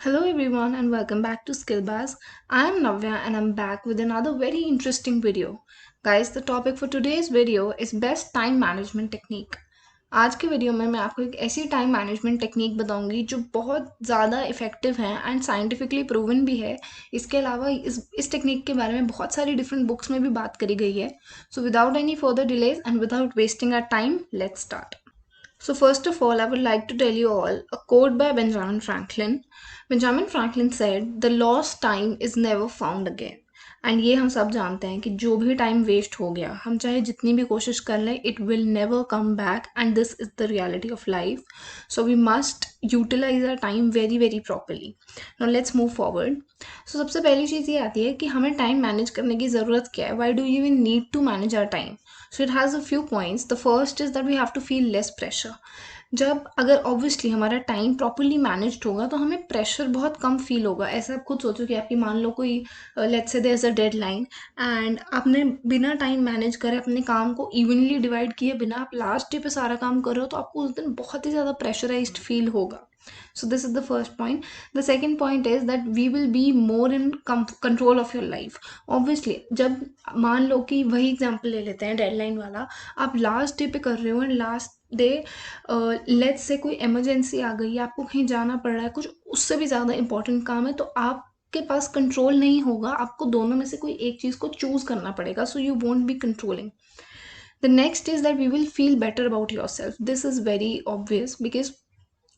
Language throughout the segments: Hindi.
Hello everyone and welcome back to Skillbaz. I am Navya and I'm back with another very interesting video. Guys, the topic for today's video is best time management technique. आज के वीडियो में मैं आपको एक ऐसी टाइम मैनेजमेंट टेक्निक बताऊंगी जो बहुत ज़्यादा इफेक्टिव है एंड साइंटिफिकली प्रूवन भी है। इसके अलावा इस टेक्निक के बारे में बहुत सारी डिफरेंट बुक्स में भी बात करी गई है। So without any further delays and without wasting our time, let's start. So, first of all, I would like to tell you all a quote by Benjamin Franklin. Benjamin Franklin said, "The lost time is never found again." And ये हम सब जानते हैं कि जो भी टाइम वेस्ट हो गया, हम चाहे जितनी भी कोशिश कर लें, it will never come back and this is the reality of life. So we must utilize our time very very properly. Now let's move forward. So सबसे पहली चीज़ ये आती है कि हमें टाइम मैनेज करने की ज़रूरत क्या है. Why do you even need to manage our time? So it has a few points. The first is that we have to feel less pressure. जब अगर ऑब्वियसली हमारा टाइम प्रॉपरली मैनेज्ड होगा तो हमें प्रेशर बहुत कम फील होगा. ऐसा आप खुद सोचो कि आपकी मान लो कोई let's say there is a deadline and आपने बिना टाइम मैनेज करे अपने काम को इवनली डिवाइड किए बिना आप लास्ट डे पे सारा काम कर रहे हो तो आपको उस दिन बहुत ही ज़्यादा प्रेशराइज्ड फील होगा. So this is the first point. The second point is that we will be more in control of your life. Obviously जब मान लो कि वही एग्जांपल ले लेते हैं डेडलाइन वाला, आप लास्ट डे पे कर रहे हो and last day let's say कोई इमरजेंसी आ गई, आपको कहीं जाना पड़ रहा है, कुछ उससे भी ज़्यादा इंपॉर्टेंट काम है, तो आपके पास कंट्रोल नहीं होगा. आपको दोनों में से कोई एक चीज़ को चूज करना पड़ेगा. So you won't be controlling. The next is that we will feel better about yourself. This is very obvious because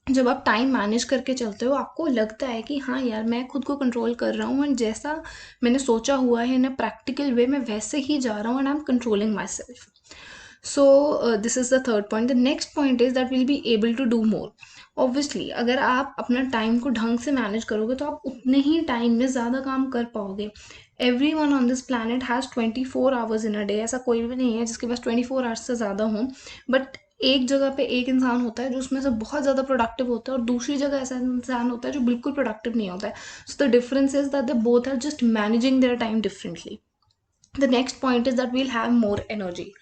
जब आप टाइम मैनेज करके चलते हो आपको लगता है कि हाँ यार मैं खुद को कंट्रोल कर रहा हूँ एंड जैसा मैंने सोचा हुआ है इन अ प्रैक्टिकल वे मैं वैसे ही जा रहा हूँ and I am controlling myself. So this is the third point. The next point is that will be able to do more. Obviously अगर आप अपना टाइम को ढंग से मैनेज करोगे तो आप उतने ही टाइम में ज़्यादा काम कर पाओगे. Every one on this planet has 24 hours in a day. ऐसा कोई भी नहीं है जिसके पास 24 आवर्स से ज़्यादा हों. बट एक जगह पे एक इंसान होता है जो उसमें से बहुत ज़्यादा प्रोडक्टिव होता है और दूसरी जगह ऐसा इंसान होता है जो बिल्कुल प्रोडक्टिव नहीं होता है. So the difference is that they both are just managing their time differently. The next point is that we'll have more energy.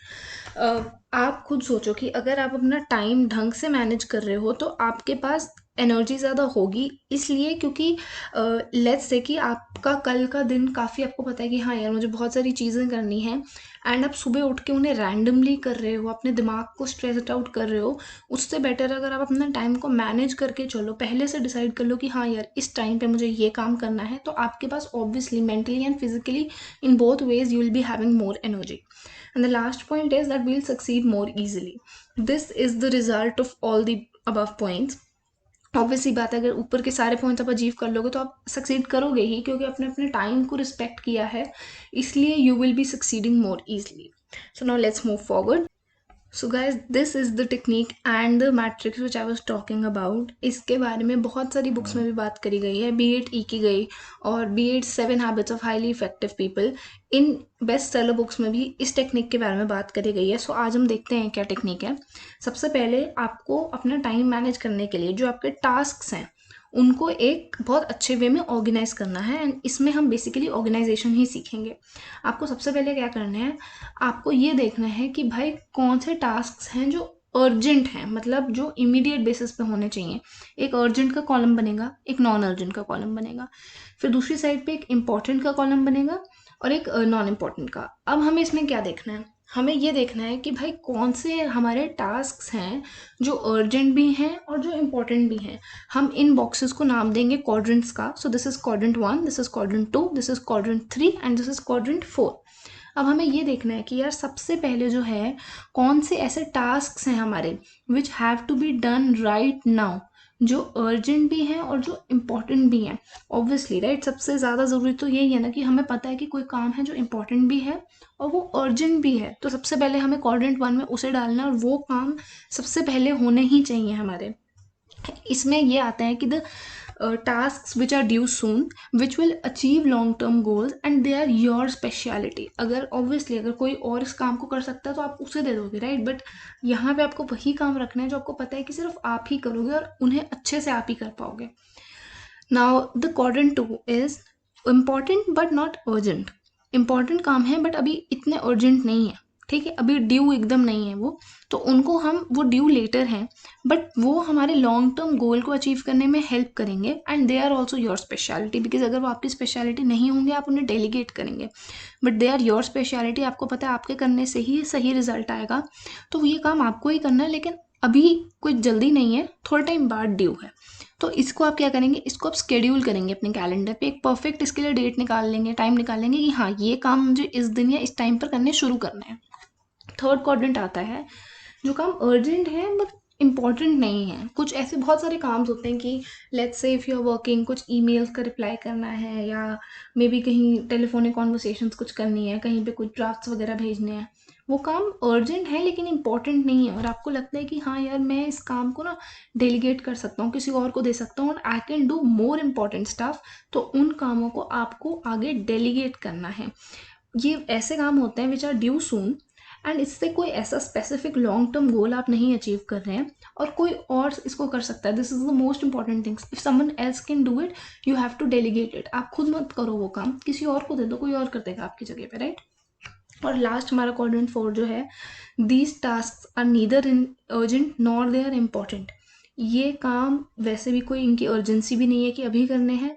आप खुद सोचो कि अगर आप अपना टाइम ढंग से मैनेज कर रहे हो तो आपके पास एनर्जी ज़्यादा होगी. इसलिए क्योंकि लेट्स से कि आपका कल का दिन काफ़ी आपको पता है कि हाँ यार मुझे बहुत सारी चीज़ें करनी हैं एंड आप सुबह उठ के उन्हें रैंडमली कर रहे हो, अपने दिमाग को स्ट्रेस्ड आउट कर रहे हो. उससे बेटर अगर आप अपना टाइम को मैनेज करके चलो, पहले से डिसाइड कर लो कि हाँ यार इस टाइम पे मुझे ये काम करना है, तो आपके पास obviously mentally and physically in both ways you will be having more energy. And the last point is that we'll succeed more easily. This is the result of all the above points. Obviously बात है अगर ऊपर के सारे पॉइंट्स आप अचीव कर लोगे तो आप सक्सीड करोगे ही, क्योंकि आपने अपने टाइम को रिस्पेक्ट किया है, इसलिए you will B succeeding more easily. So now let's move forward. So guys this is the technique and the matrix which I was talking about. इसके बारे में बहुत सारी बुक्स में भी बात करी गई है, बी एट ई की गई और बी एट 7 habits of highly effective people. इन बेस्ट सेलर बुक्स में भी इस टेक्निक के बारे में बात करी गई है. सो आज हम देखते हैं क्या टेक्निक है. सबसे पहले आपको अपना टाइम मैनेज करने के लिए जो आपके टास्क हैं उनको एक बहुत अच्छे वे में ऑर्गेनाइज करना है एंड इसमें हम बेसिकली ऑर्गेनाइजेशन ही सीखेंगे. आपको सबसे पहले क्या करना है, आपको ये देखना है कि भाई कौन से टास्क हैं जो अर्जेंट हैं, मतलब जो इमीडिएट बेसिस पे होने चाहिए. एक अर्जेंट का कॉलम बनेगा, एक नॉन अर्जेंट का कॉलम बनेगा, फिर दूसरी साइड पे एक इम्पॉर्टेंट का कॉलम बनेगा और एक नॉन इम्पॉर्टेंट का. अब हमें इसमें क्या देखना है, हमें ये देखना है कि भाई कौन से हमारे टास्क हैं जो अर्जेंट भी हैं और जो इम्पोर्टेंट भी हैं. हम इन बॉक्सेस को नाम देंगे क्वाड्रेंट्स का. So this is quadrant 1, this is quadrant 2, this is quadrant 3 and this is quadrant 4. अब हमें ये देखना है कि यार सबसे पहले जो है कौन से ऐसे टास्क हैं हमारे which have to be done right now, जो अर्जेंट भी हैं और जो इम्पोर्टेंट भी हैं. ऑब्वियसली राइट, सबसे ज़्यादा ज़रूरी तो यही है ना कि हमें पता है कि कोई काम है जो इम्पोर्टेंट भी है और वो अर्जेंट भी है, तो सबसे पहले हमें क्वाड्रेंट 1 में उसे डालना है और वो काम सबसे पहले होने ही चाहिए हमारे. इसमें ये आता है कि the tasks which are due soon which will achieve long term goals and they are your speciality. अगर obviously अगर कोई और इस काम को कर सकता है तो आप उसे दे दोगे राइट, बट यहाँ पे आपको वही काम रखना है जो आपको पता है कि सिर्फ आप ही करोगे और उन्हें अच्छे से आप ही कर पाओगे. Now the quadrant 2 is important but not urgent. Important काम है बट अभी इतने अर्जेंट नहीं है, ठीक है, अभी ड्यू एकदम नहीं है वो, तो उनको हम वो ड्यू लेटर हैं, बट वो हमारे लॉन्ग टर्म गोल को अचीव करने में हेल्प करेंगे and they are also your speciality, because अगर वो आपकी स्पेशलिटी नहीं होंगे आप उन्हें डेलीगेट करेंगे, but they are your speciality, आपको पता है आपके करने से ही सही रिजल्ट आएगा, तो ये काम आपको ही करना है, लेकिन अभी कोई जल्दी नहीं है, थोड़ा टाइम बाद ड्यू है। तो इसको आप क्या करेंगे, इसको आप स्केड्यूल करेंगे अपने कैलेंडर पे, एक परफेक्ट इसके लिए डेट निकाल लेंगे, टाइम निकाल लेंगे कि हाँ ये काम मुझे इस दिन या इस टाइम पर करने शुरू करना है। थर्ड क्वाड्रेंट आता है जो काम अर्जेंट है बट इम्पॉर्टेंट नहीं है। कुछ ऐसे बहुत सारे काम होते हैं कि let's say if you are working, कुछ ईमेल्स का रिप्लाई करना है, या मे बी कहीं टेलीफोनिक कॉन्वर्सेशंस कुछ करनी है, कहीं पे कुछ ड्राफ्ट्स वगैरह भेजने हैं, वो काम अर्जेंट है लेकिन इम्पॉर्टेंट नहीं है, और आपको लगता है कि हाँ यार मैं इस काम को ना डेलीगेट कर सकता हूँ, किसी और को दे सकता हूँ, और I can do more important stuff, तो उन कामों को आपको आगे डेलीगेट करना है। ये ऐसे काम होते हैं which are due soon, and इससे कोई ऐसा स्पेसिफिक लॉन्ग टर्म गोल आप नहीं अचीव कर रहे हैं और कोई और इसको कर सकता है। This is the most important things, if someone else can do it you have to delegate it. आप खुद मत करो वो काम, किसी और को दे दो, कोई और कर देगा आपकी जगह पे, राइट। और लास्ट हमारा क्वाड्रेंट 4 जो है, these task are neither in urgent nor they are important. ये काम वैसे भी कोई इनकी अर्जेंसी भी नहीं है कि अभी करने हैं,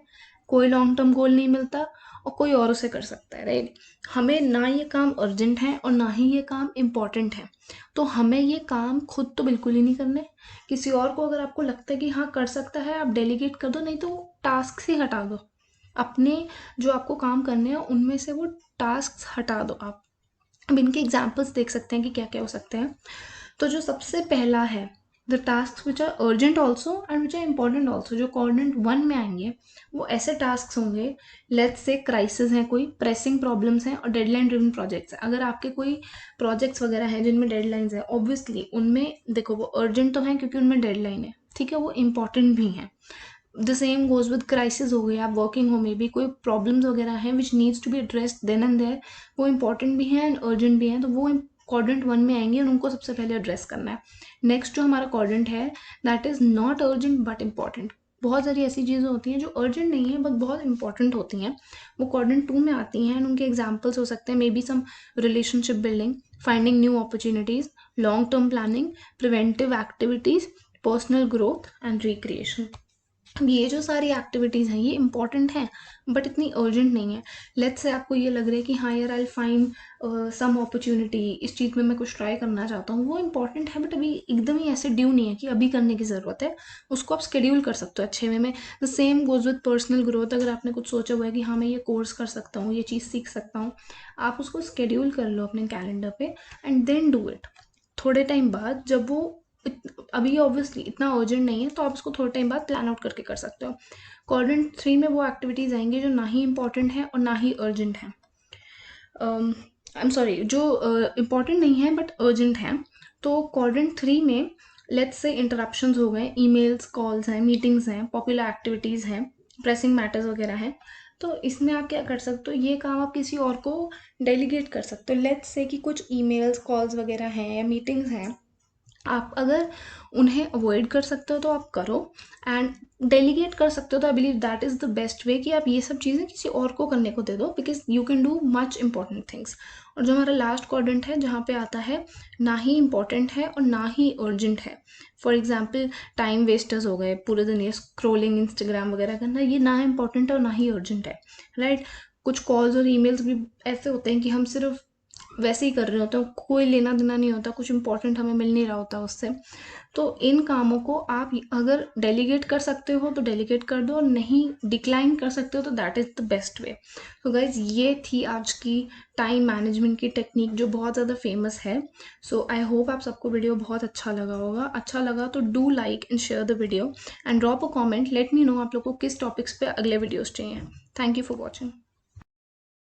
कोई लॉन्ग टर्म गोल नहीं मिलता और कोई और उसे कर सकता है, राइट। हमें ना ये काम अर्जेंट है और ना ही ये काम इम्पॉर्टेंट है, तो हमें ये काम खुद तो बिल्कुल ही नहीं करने। किसी और को अगर आपको लगता है कि हाँ कर सकता है, आप डेलीगेट कर दो, नहीं तो टास्क से हटा दो। अपने जो आपको काम करने हैं उनमें से वो टास्क हटा दो आप। अब इनके एग्जाम्पल्स देख सकते हैं कि क्या क्या हो सकते हैं। तो जो सबसे पहला है, the task which are urgent also and which are important also, जो क्वाड्रेंट 1 में आएंगे वो ऐसे टास्क होंगे, लेट्स से क्राइसिस हैं, कोई प्रेसिंग प्रॉब्लम्स हैं और डेडलाइन ड्रिवन प्रोजेक्ट्स हैं। अगर आपके कोई प्रोजेक्ट्स वगैरह हैं जिनमें डेडलाइंस हैं, ऑब्वियसली उनमें देखो वो अर्जेंट तो हैं क्योंकि उनमें डेडलाइन है, ठीक है, वो इंपॉर्टेंट भी हैं। The same goes with crisis हो गई, आप वर्किंग हो, मे बी कोई प्रॉब्लम्स वगैरह हैं which needs to be addressed then and there, वो इंपॉर्टेंट भी हैं एंड अर्जेंट भी हैं, तो वो क्वाड्रेंट 1 में आएंगे और उनको सबसे पहले एड्रेस करना है। नेक्स्ट जो हमारा क्वाड्रेंट है that is not urgent but important. बहुत सारी ऐसी चीज़ें होती हैं जो अर्जेंट नहीं है बट बहुत इंपॉर्टेंट होती हैं, वो क्वाड्रेंट 2 में आती हैं एंड उनके एग्जाम्पल्स हो सकते हैं maybe some relationship building, finding new opportunities, long term planning, preventive activities, personal growth and recreation. ये जो सारी एक्टिविटीज़ हैं ये इंपॉर्टेंट हैं बट इतनी अर्जेंट नहीं है। लेट्स से आपको ये लग रहा है कि हाँ यार आई फाइंड सम अपॉर्चुनिटी, इस चीज़ में मैं कुछ ट्राई करना चाहता हूँ, वो इंपॉर्टेंट है बट अभी एकदम ही ऐसे ड्यू नहीं है कि अभी करने की ज़रूरत है, उसको आप स्केड्यूल कर सकते हो अच्छे वे में। The same goes with personal growth, अगर आपने कुछ सोचा हुआ है कि हाँ मैं ये कोर्स कर सकता हूँ, ये चीज़ सीख सकता हूँ, आप उसको स्केड्यूल कर लो अपने कैलेंडर पे एंड देन डू इट। थोड़े टाइम बाद जब वो अभी ऑब्वियसली इतना अर्जेंट नहीं है तो आप इसको थोड़े टाइम बाद प्लान आउट करके कर सकते हो। क्वाड्रेंट 3 में वो एक्टिविटीज़ आएंगी जो ना ही इंपॉर्टेंट है और ना ही अर्जेंट है, आई एम सॉरी, जो इम्पॉर्टेंट नहीं है बट अर्जेंट है। तो क्वाड्रेंट 3 में लेट्स से इंटरप्शंस हो गए, ईमेल्स, कॉल्स हैं, मीटिंग्स हैं, पॉपुलर एक्टिविटीज़ हैं, प्रेसिंग मैटर्स वगैरह हैं, तो इसमें आप क्या कर सकते हो, ये काम आप किसी और को डेलीगेट कर सकते हो। लेट्स से कि कुछ ईमेल्स, कॉल्स वगैरह हैं या मीटिंग्स हैं, आप अगर उन्हें अवॉइड कर सकते हो तो आप करो, एंड डेलीगेट कर सकते हो तो I believe that is the best way कि आप ये सब चीज़ें किसी और को करने को दे दो, because you can do much important things. और जो हमारा लास्ट क्वाड्रेंट है जहाँ पे आता है ना ही इंपॉर्टेंट है और ना ही अर्जेंट है, फॉर एग्जाम्पल टाइम वेस्टर्स हो गए, पूरे दिन ये स्क्रोलिंग इंस्टाग्राम वगैरह करना, ये ना इंपॉर्टेंट है और ना ही अर्जेंट है, राइट। कुछ कॉल्स और ईमेल्स भी ऐसे होते हैं कि हम सिर्फ वैसे ही कर रहे होते हैं, कोई लेना देना नहीं होता, कुछ इंपॉर्टेंट हमें मिल नहीं रहा होता उससे। तो इन कामों को आप अगर डेलीगेट कर सकते हो तो डेलीगेट कर दो, और नहीं डिक्लाइन कर सकते हो तो that is the best way. तो गाइज ये थी आज की टाइम मैनेजमेंट की टेक्निक जो बहुत ज़्यादा फेमस है। सो आई होप आप सबको वीडियो बहुत अच्छा लगा होगा। अच्छा लगा तो do like and share the video and drop a comment, let me know आप लोग को किस टॉपिक्स पे अगले वीडियोज़ चाहिए। Thank you for watching.